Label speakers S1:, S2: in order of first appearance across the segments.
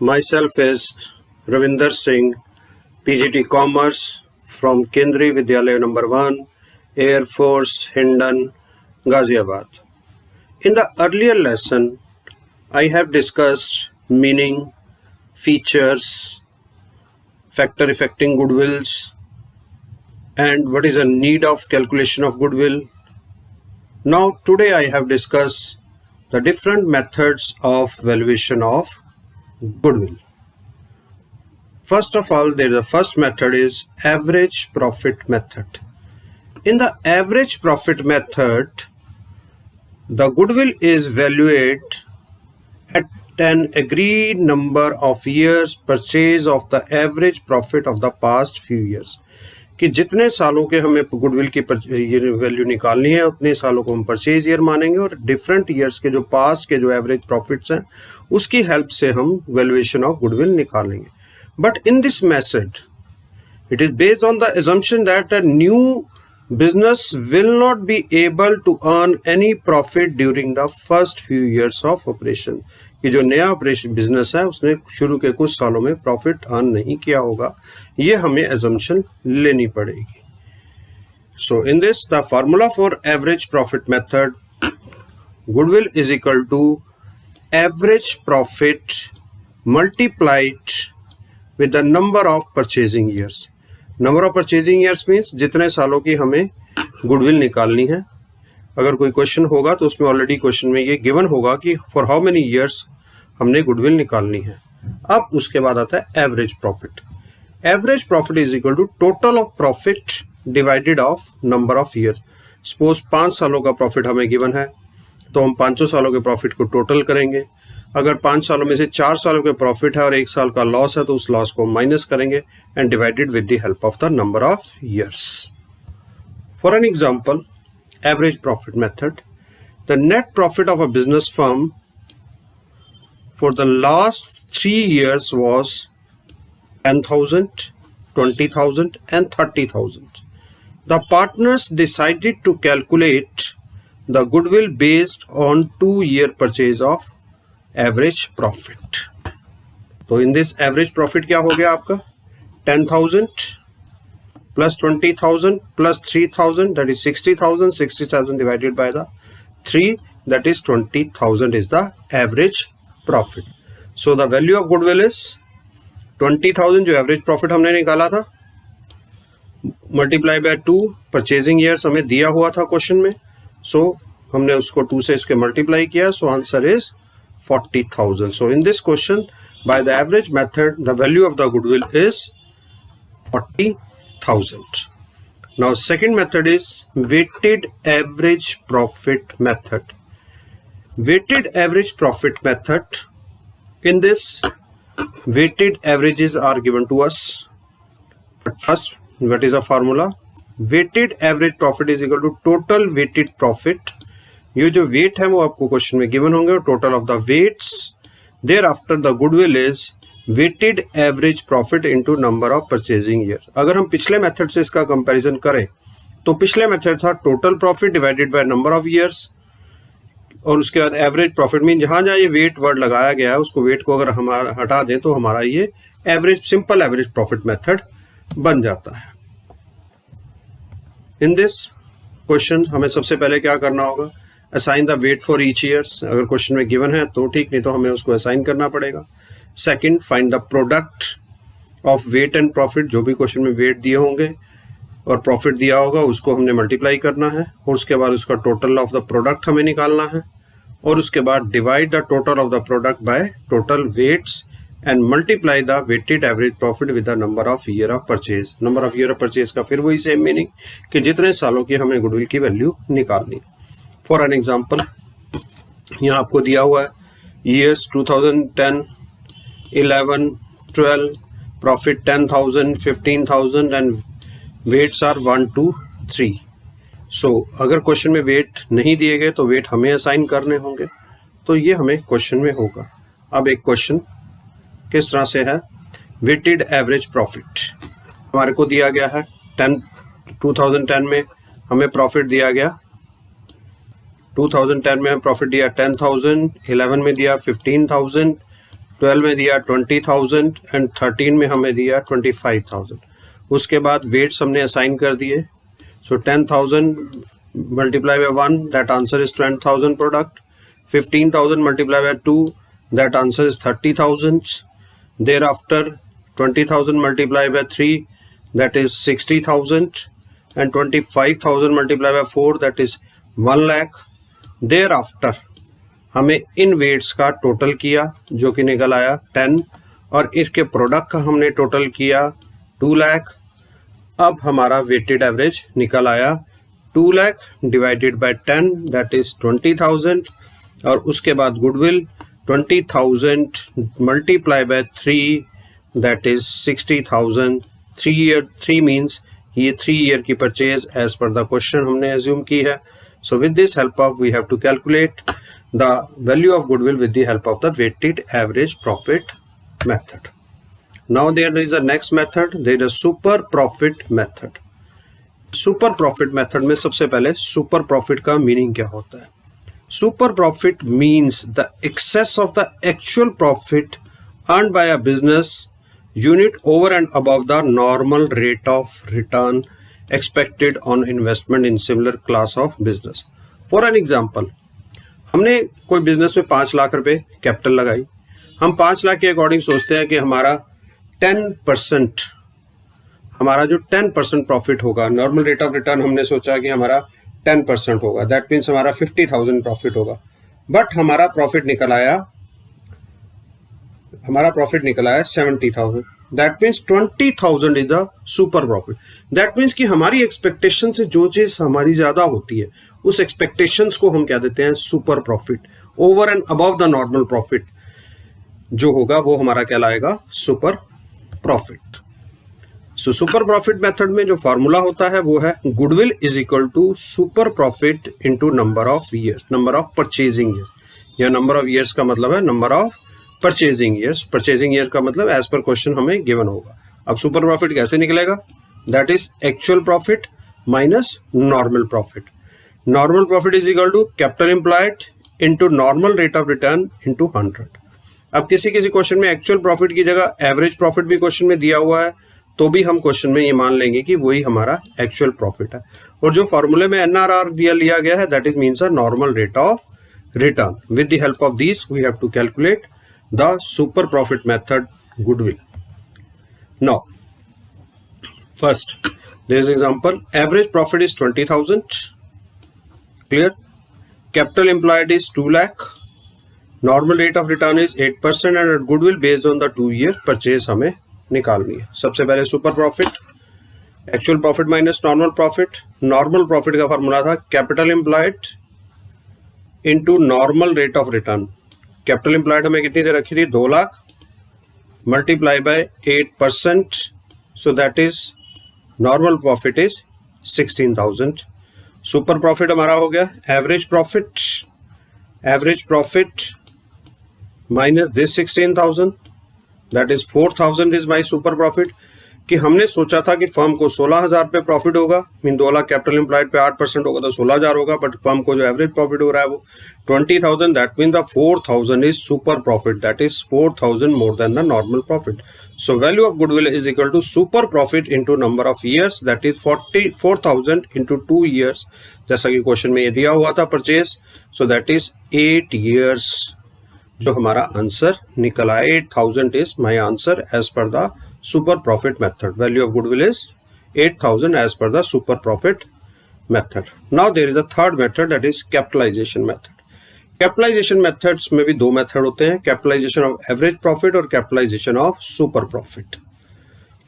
S1: Myself is Ravinder Singh, PGT Commerce from Kendriya Vidyalaya number 1, Air Force, Hindon, Ghaziabad. In the earlier lesson, I have discussed meaning, features, factor affecting goodwills, and what is the need of calculation of goodwill. Now today I have discussed the different methods of valuation of goodwill. First of all, the first method is average profit method. In the average profit method, the goodwill is valued at an agreed number of years purchase of the average profit of the past few years. कि जितने सालों के हमें goodwill की value निकालनी है उतने सालों को हम परचेज ईयर मानेंगे और डिफरेंट ईयर्स के जो पास्ट के जो एवरेज प्रॉफिट्स हैं उसकी हेल्प से हम वैल्यूएशन ऑफ गुडविल निकालेंगे. But in this method it is based on the assumption that a new business will not be able to earn any profit during the first few years of operation. कि जो नया operation business है उसने शुरू के कुछ सालों में प्रॉफिट अर्न नहीं किया होगा, ये हमें एजम्पशन लेनी पड़ेगी. So in this the formula for average profit method, goodwill is equal to average profit multiplied with the number of purchasing years. Number of purchasing years means जितने सालों की हमें गुडविल निकालनी है. अगर कोई क्वेश्चन होगा तो उसमें ऑलरेडी क्वेश्चन में ये गिवन होगा कि फॉर हाउ मेनी ईयर्स हमने गुडविल निकालनी है. अब उसके बाद आता है average profit. Average profit is equal to total of profit divided of number of year. Suppose 5 सालों का प्रॉफिट हमें गिवन है तो हम 5 सालों के प्रॉफिट को टोटल करेंगे. अगर 5 सालों में से 4 सालों के प्रॉफिट है और 1 साल का लॉस है तो उस लॉस को माइनस करेंगे and divided with the help of the number of years. For an example, average profit method, the net profit of a business firm for the last 3 years was 10,000, 20,000 and 30,000. The partners decided to calculate the goodwill based on 2-year purchase of average profit. तो in this average profit क्या हो गया आपका 10,000 plus 20,000 plus 3,000, that is 60,000. 60,000 divided by the 3, that is 20,000 is the average profit. So the value of goodwill is 20,000 जो average profit हमने निकाला था multiply by 2, purchasing years हमें दिया हुआ था क्वेश्चन में, so हमने उसको 2 से इसके multiply किया, so answer is 40,000. So in this question by the average method the value of the goodwill is 40,000. Now second method is weighted average profit method. Weighted average profit method, in this weighted averages are given to us. But first, what is the formula? Weighted average profit is equal to total weighted profit. ये जो weight है वो आपको question में given होंगे, total of the weights. Thereafter the goodwill is weighted average profit into number of purchasing year. अगर हम पिछले मेथड से इसका कंपैरिजन करें तो पिछले मेथड था total profit divided by number of years और उसके बाद एवरेज प्रॉफिट मीन जहां जहां ये वेट वर्ड लगाया गया है उसको वेट को अगर हम हटा दें तो हमारा ये average simple average profit method बन जाता है. इन दिस क्वेश्चन हमें सबसे पहले क्या करना होगा, assign the weight for each years. अगर क्वेश्चन में गिवन है तो ठीक, नहीं तो हमें उसको असाइन करना पड़ेगा. Second, find the product of weight and profit. जो भी क्वेश्चन में वेट दिए होंगे और प्रॉफिट दिया होगा उसको हमने मल्टीप्लाई करना है और उसके बाद उसका टोटल ऑफ द प्रोडक्ट हमें निकालना है और उसके बाद divide the total of the product by total weights and multiply the weighted average profit with the number of year of purchase. Number of year of purchase का फिर वही same meaning कि जितने सालों की हमें गुडविल की वैल्यू निकालनी. फॉर एन एग्जाम्पल, यहाँ आपको दिया हुआ है years 2010, 11, 12, profit 10,000, 15,000 and weights are 1, 2, 3. So अगर क्वेश्चन में वेट नहीं दिए गए तो वेट हमें असाइन करने होंगे, तो ये हमें क्वेश्चन में होगा. अब एक क्वेश्चन किस तरह से है, वेटेड एवरेज प्रॉफिट हमारे को दिया गया है 2010 में हमें प्रॉफिट दिया गया 2010 में प्रॉफिट दिया 10,000, 11 में दिया 15,000, 12 में दिया 20,000 एंड 13 में हमें दिया 25,000। उसके बाद वेट्स हमने असाइन कर दिए। So 10,000 multiply by 1, that answer is 10,000 product. 15,000 multiply by 2, that answer is 30,000। Thereafter 20,000 multiply by 3, that is 60,000 and 25,000 multiply by 4, that is 1 lakh. Thereafter हमें इन वेट्स का टोटल किया जो कि निकल आया 10, और इसके प्रोडक्ट का हमने टोटल किया 2 लाख। अब हमारा वेटेड एवरेज निकल आया 2 lakh divided by 10, that is 20,000। और उसके बाद goodwill 20,000 multiply by 3, that is 60,000। 3 means ये 3 ईयर की purchase as per the question हमने एज्यूम की है। So with this help of we have to calculate the value of goodwill with the help of the weighted average profit method. Now there is a next method, there is a super profit method. Super profit method में सबसे पहले super profit का meaning क्या होता है? Super profit means the excess of the actual profit earned by a business unit over and above the normal rate of return expected on investment in similar class of business. For an example, हमने कोई business में 5 लाख रुपए capital लगाई। हम 5 लाख के according सोचते हैं कि हमारा 10%, हमारा जो 10% प्रॉफिट होगा, नॉर्मल रेट ऑफ रिटर्न हमने सोचा कि हमारा 10% होगा, दैट मीन्स हमारा 50,000 प्रॉफिट होगा। बट हमारा प्रॉफिट निकल आया 70,000। That means 20,000 is a super profit. That means कि हमारी एक्सपेक्टेशन से जो चीज हमारी ज्यादा होती है उस एक्सपेक्टेशंस को हम क्या देते हैं? Super profit. Over and above the normal profit जो होगा वो हमारा कहलाएगा super profit. So super profit method में जो फॉर्मूला होता है वो है goodwill is equal to super profit into number of years, number of purchasing year. या नंबर ऑफ ईयर्स का मतलब है number of purchasing years. Purchasing year का मतलब एज पर क्वेश्चन हमें गिवन होगा। अब सुपर प्रॉफिट कैसे निकलेगा? That is actual profit minus normal profit. Normal profit is equal to capital employed into normal rate of return into 100। अब किसी question में एक्चुअल प्रॉफिट की जगह एवरेज प्रॉफिट भी क्वेश्चन में दिया हुआ है तो भी हम क्वेश्चन में ये मान लेंगे कि वही हमारा एक्चुअल प्रॉफिट है। और जो फॉर्मूले में NRR लिया गया है that is means a normal rate of return. With the help of this we have to calculate the super profit method goodwill. Now first there is example, average profit is 20,000, clear? Capital employed is 2 lakh, normal rate of return is 8% and goodwill based on the 2-year purchase हमें निकालनी है। सबसे पहले super profit, actual profit minus normal profit. Normal profit का formula था capital employed into normal rate of return. Capital employed हमें कितनी दे रखी थी? 2 lakh multiply by 8%, so that is normal profit is 16,000। Super profit हमारा हो गया average profit minus this 16,000, that is 4,000 is my super profit. कि हमने सोचा था कि फर्म को 16,000 पे प्रॉफिट होगा, मीन 2 लाख कैपिटल एम्प्लॉयड पे 8% होगा तो 16,000 होगा, बट फर्म को जो एवरेज प्रॉफिट हो रहा है वो 20,000, that mean the 4,000 is super profit, that is 4,000 more than the normal profit. So value of goodwill is equal to super profit into number of years, that is 4,000 into 2 years, जैसा कि question में ये दिया हुआ था purchase. So that is 8 years जो हमारा answer निकल आया। 8,000 is my answer as per the super profit method. Value of goodwill is 8,000 as per the super profit method. Now there is a third method, that is capitalization method. Capitalization methods में भी 2 method होते हैं, capitalization of average profit और capitalization of super profit.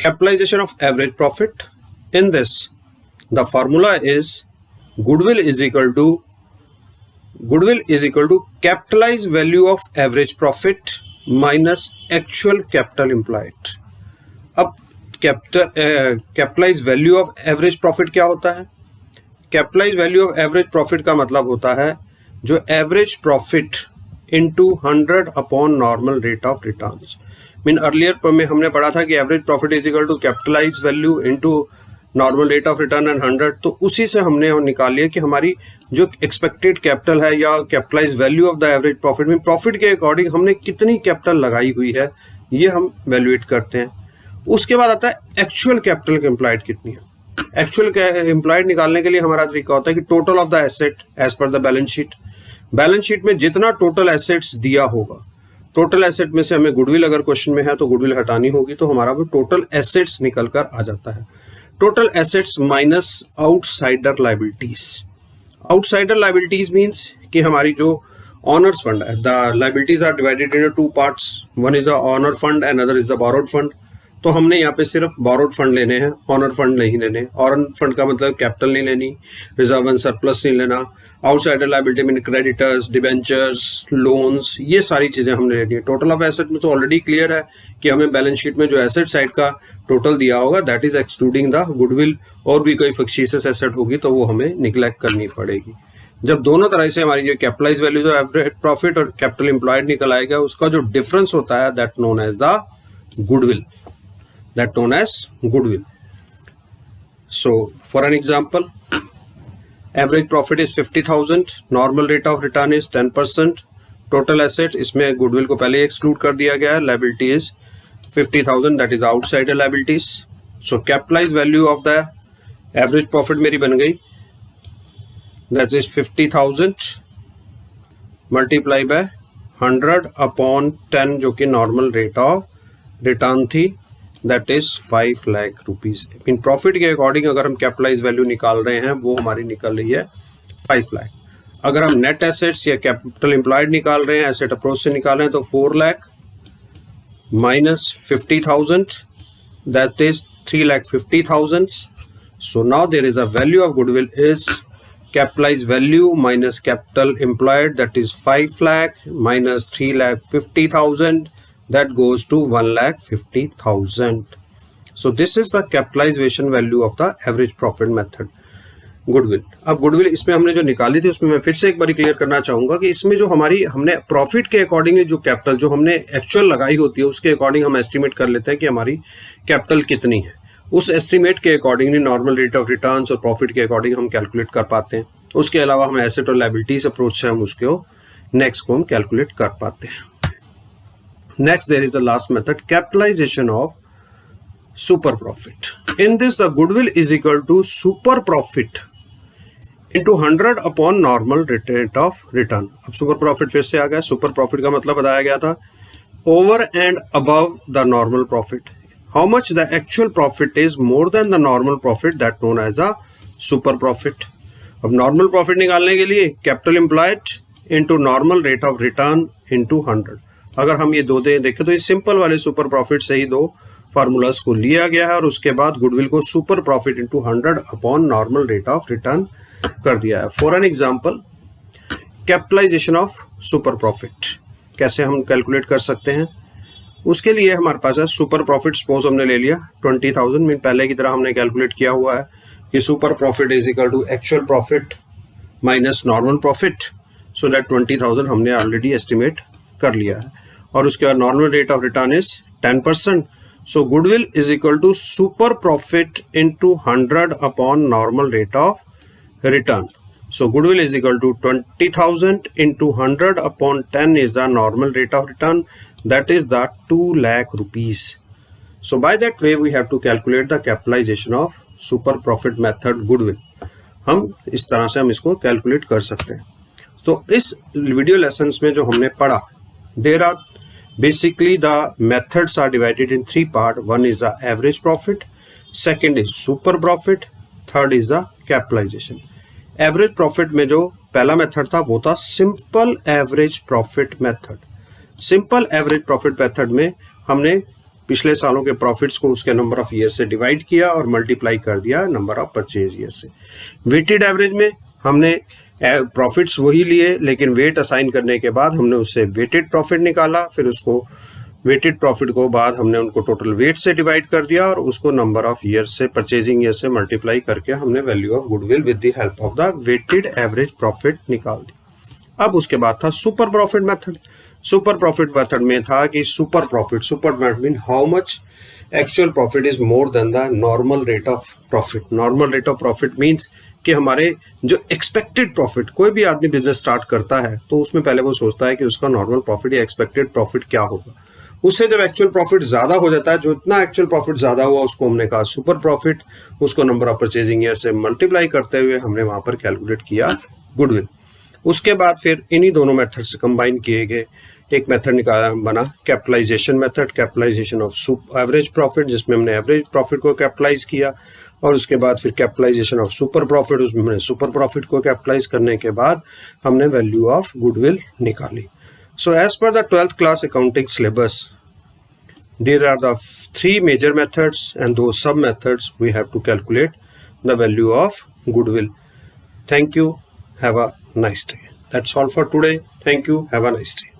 S1: Capitalization of average profit, in this the formula is goodwill is equal to capitalized value of average profit minus actual capital employed. अब capitalise value of average profit क्या होता है? Capitalise value of average profit का मतलब होता है जो average profit into 100 upon normal rate of returns. Mean earlier में हमने पढ़ा था कि average profit is equal to capitalise value into normal rate of return and 100, तो उसी से हमने निकाल लिया कि हमारी जो एक्सपेक्टेड कैपिटल है या capitalise value of the average profit में प्रॉफिट के अकॉर्डिंग हमने कितनी कैपिटल लगाई हुई है, ये हम वैल्यूएट करते हैं। उसके बाद आता है एक्चुअल कैपिटल एम्प्लॉयड कितनी है। एक्चुअल एम्प्लॉयड निकालने के लिए हमारा तरीका होता है कि total of the asset as per the balance sheet. Balance sheet में जितना टोटल एसेट्स दिया होगा, टोटल एसेट में से हमें गुडविल अगर क्वेश्चन में है तो गुडविल हटानी होगी, तो हमारा वो टोटल एसेट्स निकल कर आ जाता है। Total assets minus outsider liabilities. Outsider liabilities means कि हमारी जो ऑनर्स फंड है, the liabilities are divided in two parts, one is the owner fund and other is the borrowed fund. तो हमने यहाँ पे सिर्फ बोरोड फंड लेने हैं, ऑनर फंड नहीं लेने। ऑनर फंड का मतलब कैपिटल नहीं लेनी, रिजर्व एंड सरप्लस नहीं लेना। Outsider liability mean creditors, debentures, loans, ये सारी चीजें हमने लेनी है। टोटल ऑफ एसेट में तो ऑलरेडी क्लियर है कि हमें बैलेंस शीट में जो एसेट साइड का टोटल दिया होगा that is excluding the goodwill, और भी कोई फिक्शियस एसेट होगी तो वो हमें निग्लेक्ट करनी पड़ेगी। जब दोनों तरह से हमारी जो capitalise values of average profit और कैपिटल एम्प्लॉयड निकल आएगा, उसका जो डिफरेंस होता है that known as the goodwill, that known as goodwill. So for an example, average profit is 50,000, normal rate of return is 10%, total asset इसमें goodwill को पहले exclude कर दिया गया है, liability is 50,000, that is outsider liabilities. So capitalized value of the average profit मेरी बन गई, that is 50,000 multiply by 100 upon 10 जो कि normal rate of return थी, that is 5 lakh rupees. In profit के अकॉर्डिंग अगर हम कैपिटलाइज वैल्यू निकाल रहे हैं वो हमारी निकल रही है 5 लाख। अगर हम नेट एसेट्स या कैपिटल एम्प्लॉयड निकाल रहे हैं, एसेट अप्रोच से निकाल रहे हैं, तो 4 lakh minus 50,000 that is 3,50,000। So now there is a value of goodwill is capitalise value minus capital employed that is 5 lakh minus 3,50,000 that goes to 1,50,000. So this is the capitalization value of the average profit method, goodwill. अब goodwill इसमें हमने जो निकाली थी उसमें मैं फिर से एक बार क्लियर करना चाहूंगा कि इसमें जो हमने प्रॉफिट के अकॉर्डिंगली जो कैपिटल जो हमने एक्चुअल लगाई होती है उसके अकॉर्डिंग हम एस्टिमेट कर लेते हैं कि हमारी कैपिटल कितनी है। उस एस्टिमेट के accordingly normal rate of returns और प्रॉफिट के अकॉर्डिंग हम कैलकुलेट कर पाते हैं। उसके अलावा हम एसेट और लायबिलिटीज अप्रोच से हम उसको नेक्स्ट को हम कैलकुलेट कर पाते हैं। Next, there is the last method, capitalization of super profit. In this, the goodwill is equal to super profit into 100 upon normal rate of return. अब super profit फिर से आ गया। super profit का मतलब बताया गया था over and above the normal profit. How much the actual profit is more than the normal profit, that known as a super profit. अब normal profit निकालने के लिए capital employed into normal rate of return into 100. अगर हम ये दो देखें तो ये सिंपल वाले सुपर प्रॉफिट से ही दो फार्मूलास को लिया गया है और उसके बाद गुडविल को super profit into 100 upon normal rate of return कर दिया है। For an example, capitalisation of super profit कैसे हम कैलकुलेट कर सकते हैं, उसके लिए हमारे पास है सुपर प्रॉफिट। सपोज हमने ले लिया 20,000 में, पहले की तरह हमने कैलकुलेट किया हुआ है कि super profit is equal to actual profit minus normal profit, so that 20,000 हमने ऑलरेडी एस्टिमेट कर लिया है। और उसके बाद normal rate of return is 10%, so goodwill is equal to super profit into 100 upon normal rate of return. So goodwill is equal to 20,000 into 100 upon 10 is the normal rate of return, that is the 2 lakh rupees. So by that way we have to calculate the capitalization of super profit method goodwill. हम इस तरह से हम इसको calculate कर सकते हैं। तो इस वीडियो लेसन्स में जो हमने पढ़ा, there are basically the methods are divided in 3 parts. One is the average profit, second is super profit, third is the capitalization. Average profit में जो पहला मेथड था वो था simple average profit method. Simple average profit method में हमने पिछले सालों के प्रॉफिट्स को उसके नंबर ऑफ ईयर से डिवाइड किया और मल्टीप्लाई कर दिया नंबर ऑफ परचेज ईयर से। वेटेड एवरेज में हमने प्रॉफिट्स वही लिए लेकिन वेट असाइन करने के बाद हमने उससे वेटेड प्रॉफिट निकाला, फिर उसको वेटेड प्रॉफिट को बाद हमने उनको टोटल वेट से डिवाइड कर दिया और उसको नंबर ऑफ ईयर से परचेजिंग ईयर से मल्टीप्लाई करके हमने value of goodwill with the help of the weighted average profit निकाल दी। अब उसके बाद था super profit method. Super profit method में था कि super profit mean how much actual profit is more than the normal rate of profit. Normal rate of profit means कि हमारे जो एक्सपेक्टेड प्रॉफिट, कोई भी आदमी बिजनेस स्टार्ट करता है तो उसमें पहले वो सोचता है कि उसका नॉर्मल प्रॉफिट या एक्सपेक्टेड प्रॉफिट क्या होगा. उससे जब एक्चुअल प्रॉफिट ज्यादा हो जाता है, जो इतना एक्चुअल प्रॉफिट ज्यादा हुआ उसको हमने कहा सुपर प्रॉफिट. उसको नंबर ऑफ परचेजिंग ईयर से मल्टीप्लाई करते हुए हमने वहां पर कैलकुलेट किया गुडविल. उसके बाद फिर इन्हीं दोनों मेथड से कंबाइन किए गए एक मेथड निकाला बना capitalisation method, capitalisation of average profit, जिसमें हमने एवरेज प्रॉफिट को कैपिटलाइज किया. और उसके बाद फिर कैपिटलाइजेशन ऑफ सुपर प्रॉफिट, उसमें हमने सुपर प्रॉफिट को कैपिटलाइज करने के बाद हमने वैल्यू ऑफ गुडविल निकाली. So as per the 12th class accounting syllabus, there are the 3 major methods and those sub methods we have to calculate the value of goodwill. Thank you. Have a nice day. That's all for today. Thank you. Have a nice day.